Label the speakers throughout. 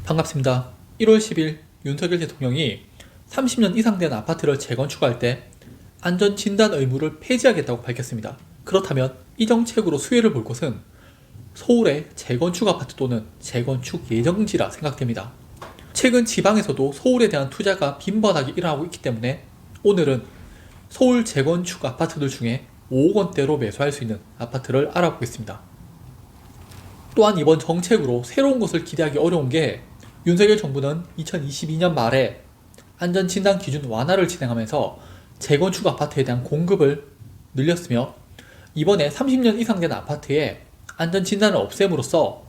Speaker 1: 반갑습니다. 1월 10일 윤석열 대통령이 30년 이상 된 아파트를 재건축할 때 안전진단 의무를 폐지하겠다고 밝혔습니다. 그렇다면 이 정책으로 수혜를 볼 것은 서울의 재건축 아파트 또는 재건축 예정지라 생각됩니다. 최근 지방에서도 서울에 대한 투자가 빈번하게 일어나고 있기 때문에 오늘은 서울 재건축 아파트들 중에 5억 원대로 매수할 수 있는 아파트를 알아보겠습니다. 또한 이번 정책으로 새로운 것을 기대하기 어려운 게 윤석열 정부는 2022년 말에 안전진단 기준 완화를 진행하면서 재건축 아파트에 대한 공급을 늘렸으며 이번에 30년 이상 된 아파트에 안전진단을 없앰으로써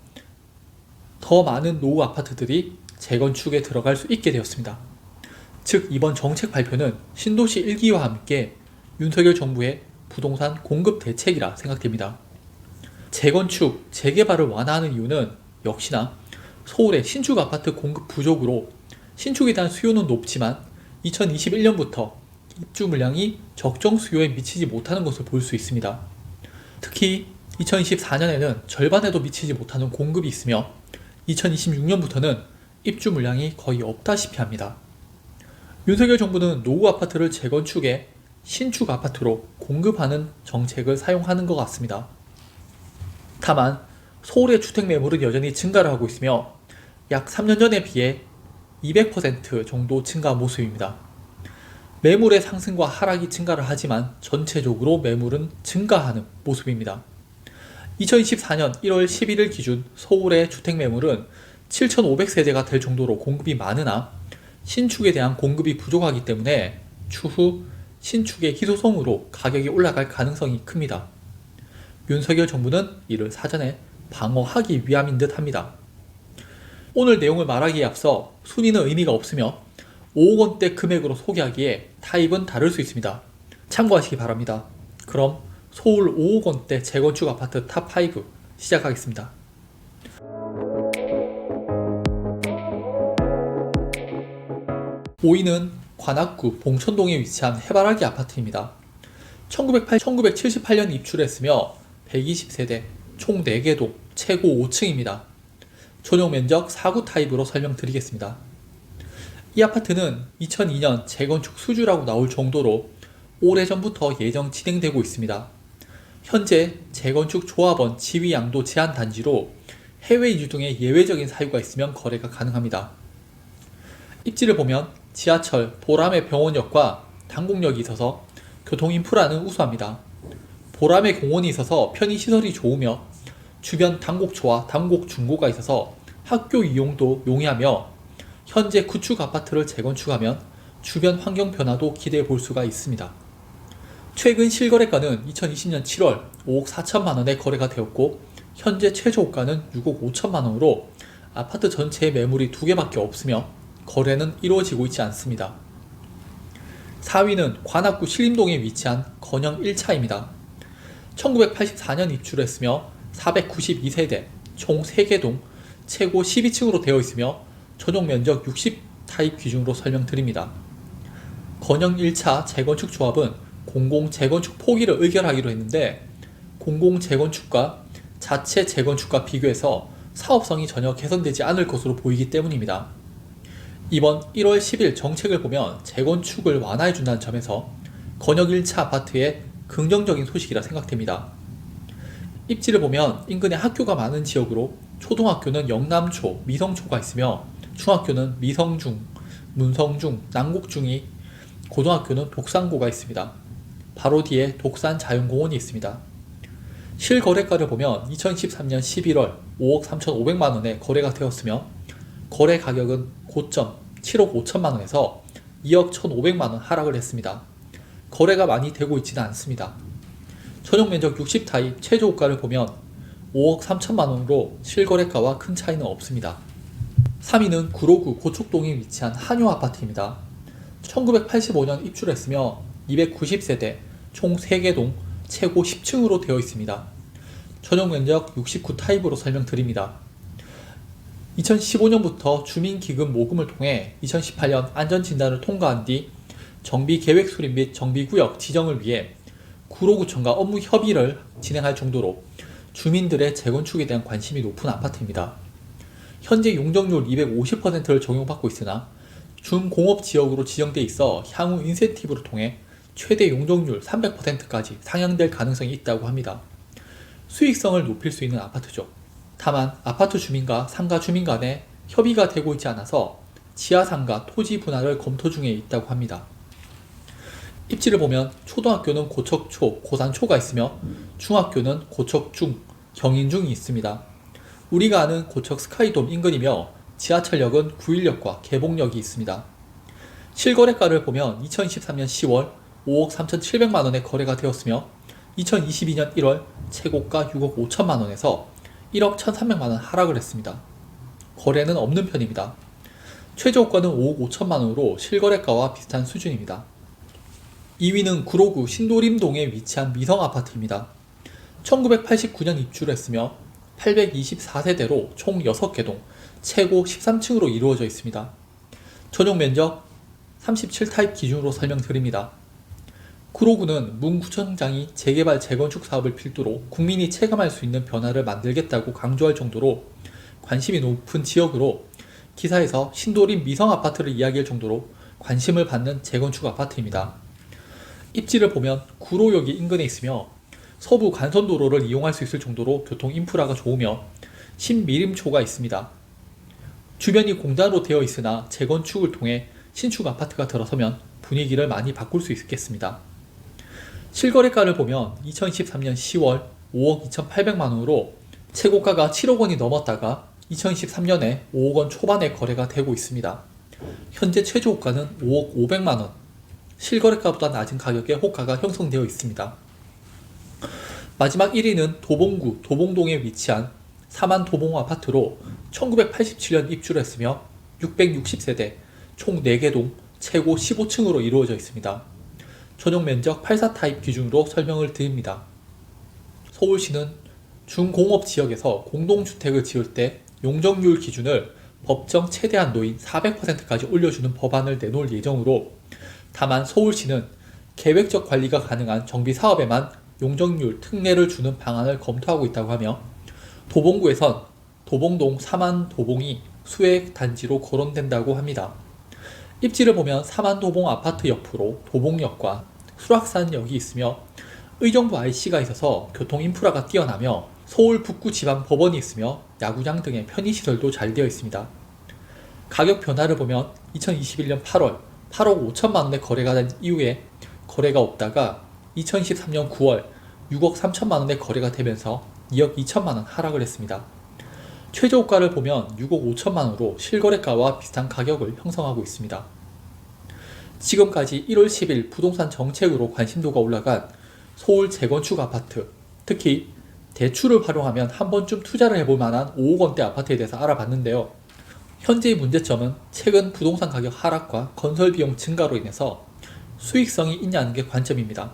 Speaker 1: 더 많은 노후 아파트들이 재건축에 들어갈 수 있게 되었습니다. 즉 이번 정책 발표는 신도시 1기와 함께 윤석열 정부의 부동산 공급 대책이라 생각됩니다. 재건축, 재개발을 완화하는 이유는 역시나 서울의 신축 아파트 공급 부족으로 신축에 대한 수요는 높지만 2021년부터 입주 물량이 적정 수요에 미치지 못하는 것을 볼 수 있습니다. 특히 2024년에는 절반에도 미치지 못하는 공급이 있으며 2026년부터는 입주 물량이 거의 없다시피 합니다. 윤석열 정부는 노후 아파트를 재건축에 신축 아파트로 공급하는 정책을 사용하는 것 같습니다. 다만 서울의 주택 매물은 여전히 증가를 하고 있으며 약 3년 전에 비해 200% 정도 증가 모습입니다. 매물의 상승과 하락이 증가를 하지만 전체적으로 매물은 증가하는 모습입니다. 2024년 1월 11일 기준 서울의 주택 매물은 7,500세대가 될 정도로 공급이 많으나 신축에 대한 공급이 부족하기 때문에 추후 신축의 희소성으로 가격이 올라갈 가능성이 큽니다. 윤석열 정부는 이를 사전에 방어하기 위함인 듯 합니다. 오늘 내용을 말하기에 앞서 순위는 의미가 없으며 5억 원대 금액으로 소개하기에 타입은 다를 수 있습니다. 참고하시기 바랍니다. 그럼 서울 5억 원대 재건축 아파트 탑5 시작하겠습니다. 5위는 관악구 봉천동에 위치한 해바라기 아파트입니다. 1978년 입주했으며 120세대, 총 4개 동, 최고 5층입니다. 전용 면적 4구 타입으로 설명드리겠습니다. 이 아파트는 2002년 재건축 수주라고 나올 정도로 오래전부터 예정 진행되고 있습니다. 현재 재건축 조합원 지위 양도 제한 단지로 해외 이주 등의 예외적인 사유가 있으면 거래가 가능합니다. 입지를 보면 지하철, 보람의 병원역과 당곡역이 있어서 교통 인프라는 우수합니다. 보람의 공원이 있어서 편의시설이 좋으며 주변 당곡초와 당곡중고가 있어서 학교 이용도 용이하며 현재 구축 아파트를 재건축하면 주변 환경 변화도 기대해 볼 수가 있습니다. 최근 실거래가는 2020년 7월 5억 4천만원에 거래가 되었고 현재 최저가는 6억 5천만원으로 아파트 전체의 매물이 2개밖에 없으며 거래는 이루어지고 있지 않습니다. 4위는 관악구 신림동에 위치한 건영 1차입니다. 1984년 입주를 했으며 492세대, 총 3개 동, 최고 12층으로 되어 있으며 전용 면적 60 타입 기준으로 설명드립니다. 건영 1차 재건축 조합은 공공 재건축 포기를 의결하기로 했는데 공공 재건축과 자체 재건축과 비교해서 사업성이 전혀 개선되지 않을 것으로 보이기 때문입니다. 이번 1월 10일 정책을 보면 재건축을 완화해준다는 점에서 건영 1차 아파트의 긍정적인 소식이라 생각됩니다. 입지를 보면 인근에 학교가 많은 지역으로 초등학교는 영남초, 미성초가 있으며 중학교는 미성중, 문성중, 남곡중이, 고등학교는 독산고가 있습니다. 바로 뒤에 독산 자연공원이 있습니다. 실거래가를 보면 2013년 11월 5억 3,500만원에 거래가 되었으며 거래 가격은 고점 7억 5천만원에서 2억 1,500만원 하락을 했습니다. 거래가 많이 되고 있지는 않습니다. 전용 면적 60 타입 최저가를 보면 5억 3천만원으로 실거래가와 큰 차이는 없습니다. 3위는 구로구 고척동에 위치한 한효 아파트입니다. 1985년 입주를 했으며 290세대, 총 3개 동, 최고 10층으로 되어 있습니다. 전용 면적 69 타입으로 설명드립니다. 2015년부터 주민기금 모금을 통해 2018년 안전진단을 통과한 뒤 정비계획 수립 및 정비구역 지정을 위해 구로구청과 업무 협의를 진행할 정도로 주민들의 재건축에 대한 관심이 높은 아파트입니다. 현재 용적률 250%를 적용받고 있으나 준공업지역으로 지정돼 있어 향후 인센티브를 통해 최대 용적률 300%까지 상향될 가능성이 있다고 합니다. 수익성을 높일 수 있는 아파트죠. 다만 아파트 주민과 상가 주민 간에 협의가 되고 있지 않아서 지하상가 토지 분할을 검토 중에 있다고 합니다. 입지를 보면 초등학교는 고척초, 고산초가 있으며 중학교는 고척중, 경인중이 있습니다. 우리가 아는 고척 스카이돔 인근이며 지하철역은 구일역과 개봉역이 있습니다. 실거래가를 보면 2023년 10월 5억 3,700만원에 거래가 되었으며 2022년 1월 최고가 6억 5천만원에서 1억 1,300만원 하락을 했습니다. 거래는 없는 편입니다. 최저가는 5억 5천만원으로 실거래가와 비슷한 수준입니다. 2위는 구로구 신도림동에 위치한 미성아파트입니다. 1989년 입주를 했으며 824세대로 총 6개 동, 최고 13층으로 이루어져 있습니다. 전용 면적 37타입 기준으로 설명드립니다. 구로구는 문구청장이 재개발 재건축 사업을 필두로 국민이 체감할 수 있는 변화를 만들겠다고 강조할 정도로 관심이 높은 지역으로 기사에서 신도림 미성아파트를 이야기할 정도로 관심을 받는 재건축 아파트입니다. 입지를 보면 구로역이 인근에 있으며 서부 간선도로를 이용할 수 있을 정도로 교통 인프라가 좋으며 신미림초가 있습니다. 주변이 공단으로 되어 있으나 재건축을 통해 신축 아파트가 들어서면 분위기를 많이 바꿀 수 있겠습니다. 실거래가를 보면 2013년 10월 5억 2,800만원으로 최고가가 7억 원이 넘었다가 2013년에 5억 원 초반에 거래가 되고 있습니다. 현재 최저호가는 5억 500만원, 실거래가보다 낮은 가격에 호가가 형성되어 있습니다. 마지막 1위는 도봉구 도봉동에 위치한 사만도봉 아파트로 1987년 입주를 했으며 660세대, 총 4개 동, 최고 15층으로 이루어져 있습니다. 전용 면적 84타입 기준으로 설명을 드립니다. 서울시는 중공업 지역에서 공동주택을 지을 때 용적률 기준을 법정 최대 한도인 400%까지 올려주는 법안을 내놓을 예정으로, 다만 서울시는 계획적 관리가 가능한 정비사업에만 용적률 특례를 주는 방안을 검토하고 있다고 하며, 도봉구에선 도봉동 사만도봉이 수액단지로 거론된다고 합니다. 입지를 보면 사만도봉 아파트 옆으로 도봉역과 수락산역이 있으며 의정부 IC가 있어서 교통 인프라가 뛰어나며 서울 북구지방법원이 있으며 야구장 등의 편의시설도 잘 되어 있습니다. 가격 변화를 보면 2021년 8월 8억 5천만원에 거래가 된 이후에 거래가 없다가 2013년 9월 6억 3천만원에 거래가 되면서 2억 2천만원 하락을 했습니다. 최저가를 보면 6억 5천만원으로 실거래가와 비슷한 가격을 형성하고 있습니다. 지금까지 1월 10일 부동산 정책으로 관심도가 올라간 서울 재건축 아파트, 특히 대출을 활용하면 한 번쯤 투자를 해볼 만한 5억 원대 아파트에 대해서 알아봤는데요. 현재의 문제점은 최근 부동산 가격 하락과 건설 비용 증가로 인해서 수익성이 있냐는 게 관점입니다.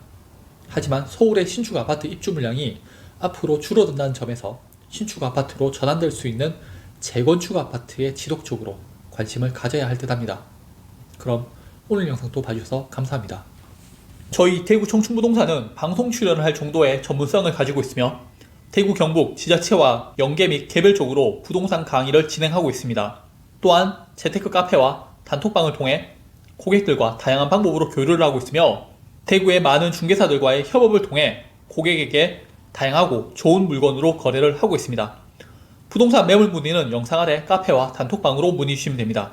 Speaker 1: 하지만 서울의 신축 아파트 입주 물량이 앞으로 줄어든다는 점에서 신축 아파트로 전환될 수 있는 재건축 아파트에 지속적으로 관심을 가져야 할 듯합니다. 그럼 오늘 영상도 봐주셔서 감사합니다. 저희 대구 청춘부동산은 방송 출연을 할 정도의 전문성을 가지고 있으며 대구 경북 지자체와 연계 및 개별적으로 부동산 강의를 진행하고 있습니다. 또한 재테크 카페와 단톡방을 통해 고객들과 다양한 방법으로 교류를 하고 있으며 대구의 많은 중개사들과의 협업을 통해 고객에게 다양하고 좋은 물건으로 거래를 하고 있습니다. 부동산 매물 문의는 영상 아래 카페와 단톡방으로 문의 주시면 됩니다.